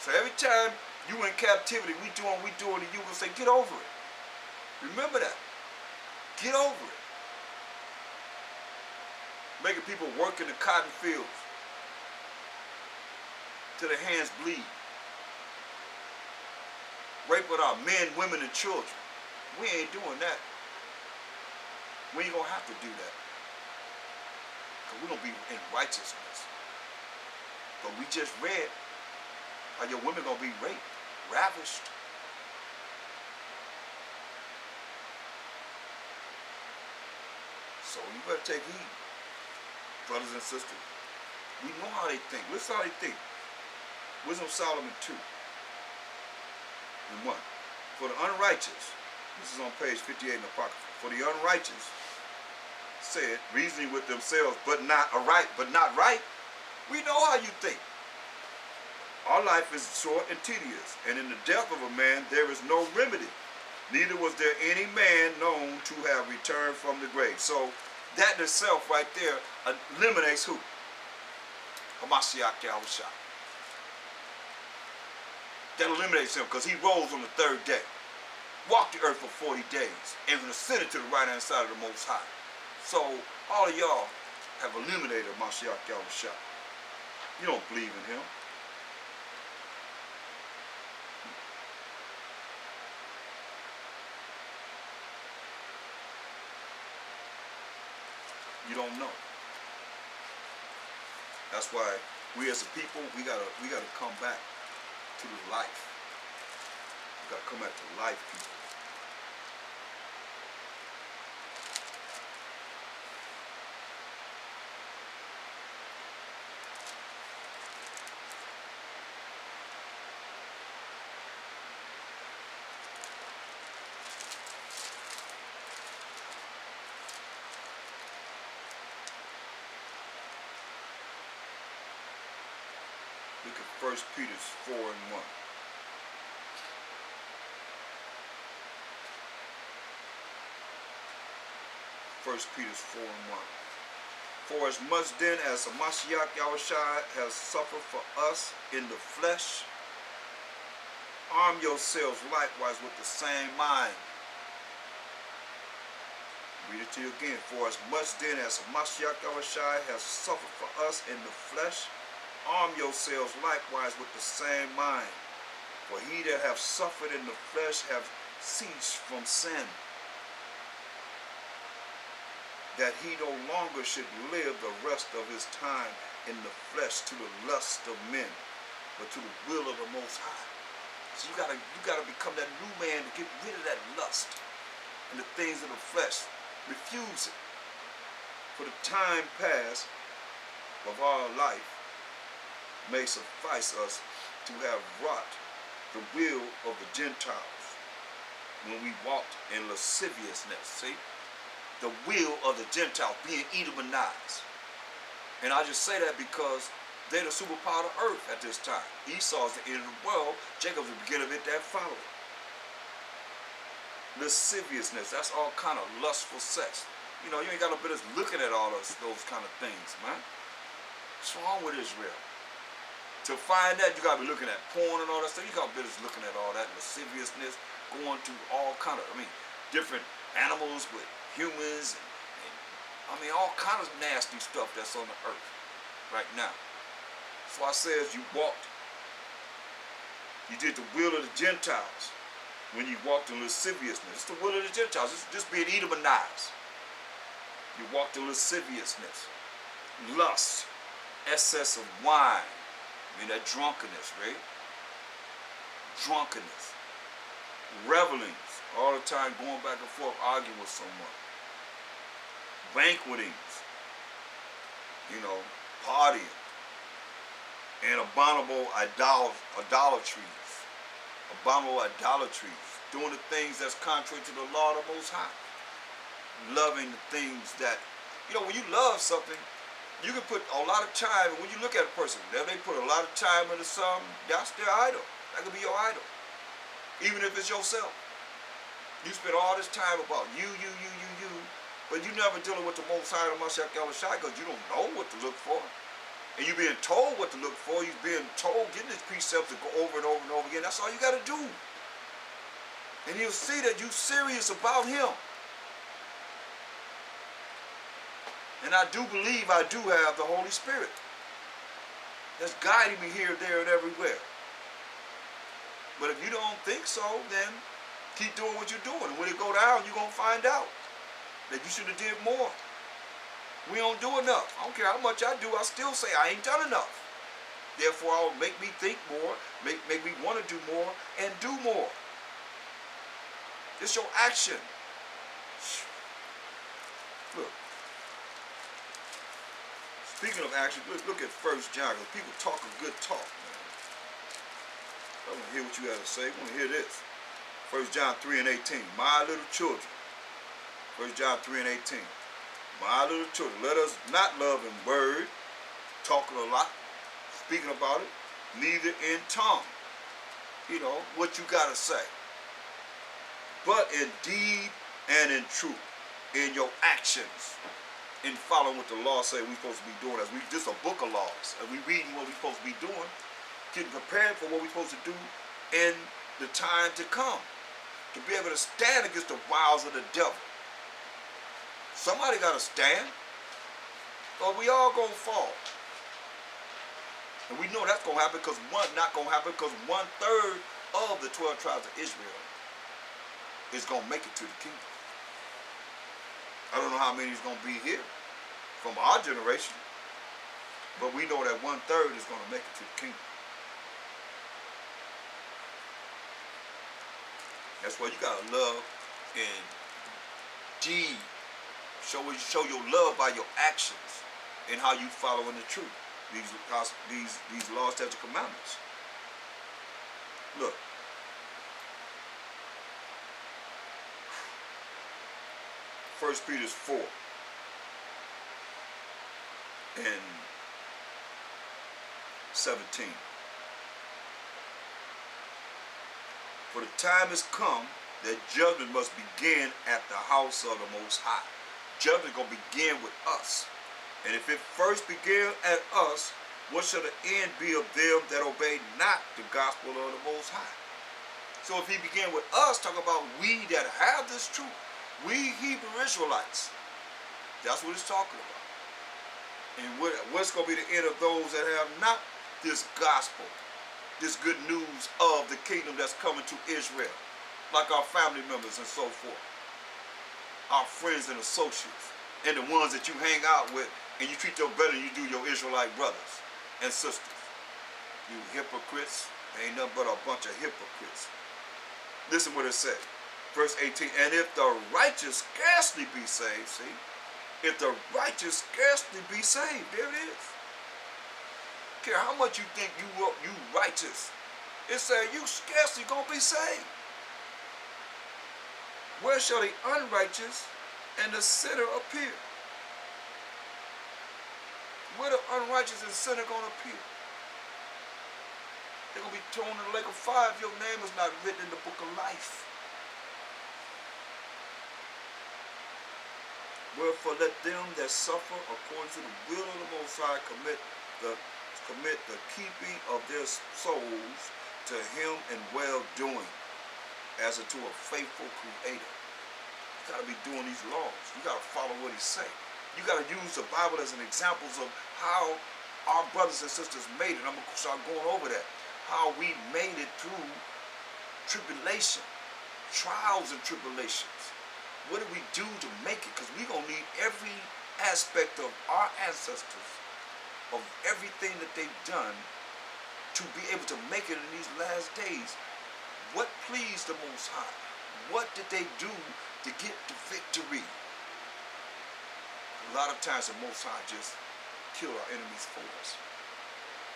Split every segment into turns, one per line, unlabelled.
So every time you in captivity, we doing, and you gonna say, get over it. Remember that. Get over it. Making people work in the cotton fields till their hands bleed. Raping our men, women, and children. We ain't doing that. We ain't gonna have to do that. Because we're gonna be in righteousness. But we just read how your women gonna be raped, ravished. So you better take heed, brothers and sisters. We know how they think. Listen how they think. Wisdom of Solomon 2 and 1. For the unrighteous, this is on page 58 in the Apocrypha. For the unrighteous said, reasoning with themselves, but not right. We know how you think. Our life is short and tedious, and in the death of a man there is no remedy. Neither was there any man known to have returned from the grave. So that in itself right there eliminates who? Hamashiach Yahushua. That eliminates him because he rose on the third day, walked the earth for 40 days, and ascended to the right hand side of the Most High. So all of y'all have eliminated Hamashiach Yahushua. You don't believe in him. You don't know. That's why we as a people, we gotta come back to the life. We gotta come back to life, people. Look at 1 Peter 4 and 1. 1 Peter 4 and 1. For as much then as Hamashiach Yahushua has suffered for us in the flesh, arm yourselves likewise with the same mind. Read it to you again. For as much then as Hamashiach Yahushua has suffered for us in the flesh, arm yourselves likewise with the same mind. For he that hath suffered in the flesh hath ceased from sin, that he no longer should live the rest of his time in the flesh to the lust of men, but to the will of the Most High. So you gotta become that new man to get rid of that lust and the things of the flesh. Refuse it. For the time past of our life may suffice us to have wrought the will of the Gentiles when we walked in lasciviousness. See? The will of the Gentiles being Edomanized. And I just say that because they're the superpower of earth at this time. Esau's the end of the world. Jacob's the beginning of it that followed. Lasciviousness, that's all kind of lustful sex. You know, you ain't got no business looking at all those kind of things, man. What's wrong with Israel? To find that, you got to be looking at porn and all that stuff. You got business looking at all that lasciviousness, going to all kind of, different animals with humans, and all kind of nasty stuff that's on the earth right now. So I says you walked, you did the will of the Gentiles when you walked in lasciviousness. It's the will of the Gentiles. It's just being Edomanized. You walked in lasciviousness, lust, excess of wine. That drunkenness, right? Drunkenness. Revelings. All the time going back and forth, arguing with someone. Banquetings. Partying. And abominable idolatries. Abominable idolatries. Doing the things that's contrary to the law of the Most High. Loving the things that, when you love something, you can put a lot of time, and when you look at a person, they put a lot of time into something, that's their idol. That could be your idol. Even if it's yourself. You spend all this time about you, but you never dealing with the Most High of Hamashiach Yahushua because you don't know what to look for. And you're being told what to look for. You're being told, getting these precepts to go over and over and over again. That's all you got to do. And he'll see that you're serious about him. And I do believe I do have the Holy Spirit that's guiding me here, there, and everywhere. But if you don't think so, then keep doing what you're doing. And when it go down, you're going to find out that you should have did more. We don't do enough. I don't care how much I do, I still say I ain't done enough. Therefore, I'll make me think more, make me want to do more, and do more. It's your action. Look. Speaking of action, look at 1 John. People talk a good talk, man. I want to hear what you have to say. I want to hear this. 1 John 3 and 18. My little children. 1 John 3 and 18. My little children, let us not love in word, talking a lot, speaking about it, neither in tongue. You know, what you got to say. But in deed and in truth, in your actions, in following what the law say we're supposed to be doing. As we just a book of laws, as we reading what we're supposed to be doing, getting prepared for what we're supposed to do in the time to come, to be able to stand against the wiles of the devil. Somebody got to stand, or we all gonna fall. And we know that's gonna happen because not gonna happen because 1/3 of the 12 tribes of Israel is gonna make it to the kingdom. I don't know how many is going to be here from our generation, but we know that 1/3 is going to make it to the kingdom. That's why you got to love and deed. Show your love by your actions and how you following the truth. These laws, statutes, and commandments. Look. 1 Peter 4 and 17. For the time has come that judgment must begin at the house of the Most High. Judgment is going to begin with us. And if it first began at us, what shall the end be of them that obey not the gospel of the Most High? So if he began with us, talk about we that have this truth. We Hebrew Israelites. That's what it's talking about. And what's going to be the end of those that have not this gospel, this good news of the kingdom that's coming to Israel, like our family members and so forth, our friends and associates, and the ones that you hang out with, and you treat them better than you do your Israelite brothers and sisters. You hypocrites, ain't nothing but a bunch of hypocrites. Listen what it says. Verse 18, and if the righteous scarcely be saved, see? If the righteous scarcely be saved, there it is. Care how much you think you righteous. It says you scarcely gonna be saved. Where shall the unrighteous and the sinner appear? Where the unrighteous and sinner gonna appear? They're gonna be thrown in the lake of fire if your name is not written in the book of life. Wherefore let them that suffer according to the will of the Most High commit the keeping of their souls to him in well-doing, as unto a faithful creator. You got to be doing these laws. You got to follow what he say. You got to use the Bible as an example of how our brothers and sisters made it. I'm going to start going over that. How we made it through tribulation, trials and tribulations. What did we do to make it? Because we're going to need every aspect of our ancestors, of everything that they've done to be able to make it in these last days. What pleased the Most High? What did they do to get the victory? A lot of times the Most High just kill our enemies for us.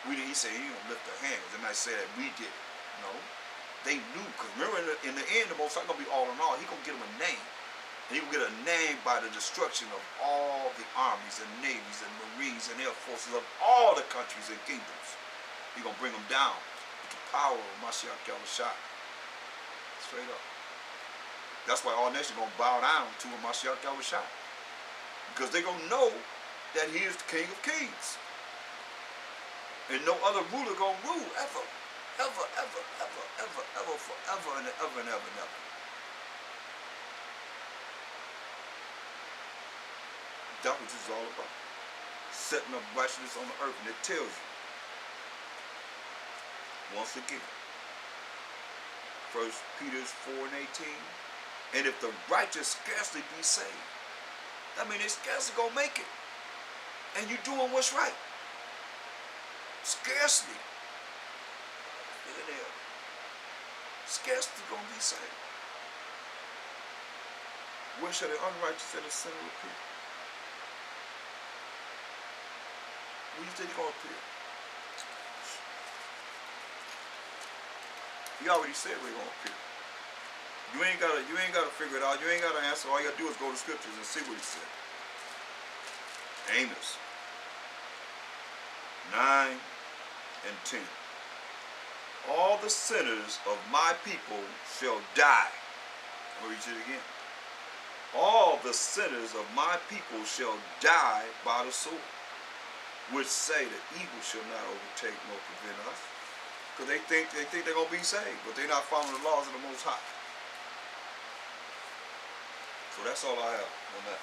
He said he don't lift their hands. They might say that we did it. No. They knew. Because remember, in the end, the Most High going to be all in all. He going to get them a name. And he will get a name by the destruction of all the armies and navies and marines and air forces of all the countries and kingdoms. He's going to bring them down with the power of Mashiach Yahushua. Straight up. That's why all nations are going to bow down to Mashiach Yahushua. Because they're going to know that he is the King of Kings. And no other ruler gonna rule ever. Ever, ever, ever, ever, ever, forever and ever and ever and ever. That's what this is all about. Setting up righteousness on the earth. And it tells you, once again, 1 Peter 4:18, and if the righteous scarcely be saved, that means they scarcely gonna make it. And you doing what's right. Scarcely. Look at there. Scarcely gonna be saved. Where shall the unrighteous and the sinner appear? Where you think they're gonna appear? He already said we're gonna appear. You ain't gotta figure it out. You ain't gotta answer. All you gotta do is go to scriptures and see what he said. Amos 9 and 10. All the sinners of my people shall die. I'll read it again. All the sinners of my people shall die by the sword, which say that evil shall not overtake nor prevent us. Because they think they're gonna be saved, but they're not following the laws of the Most High. So that's all I have on that.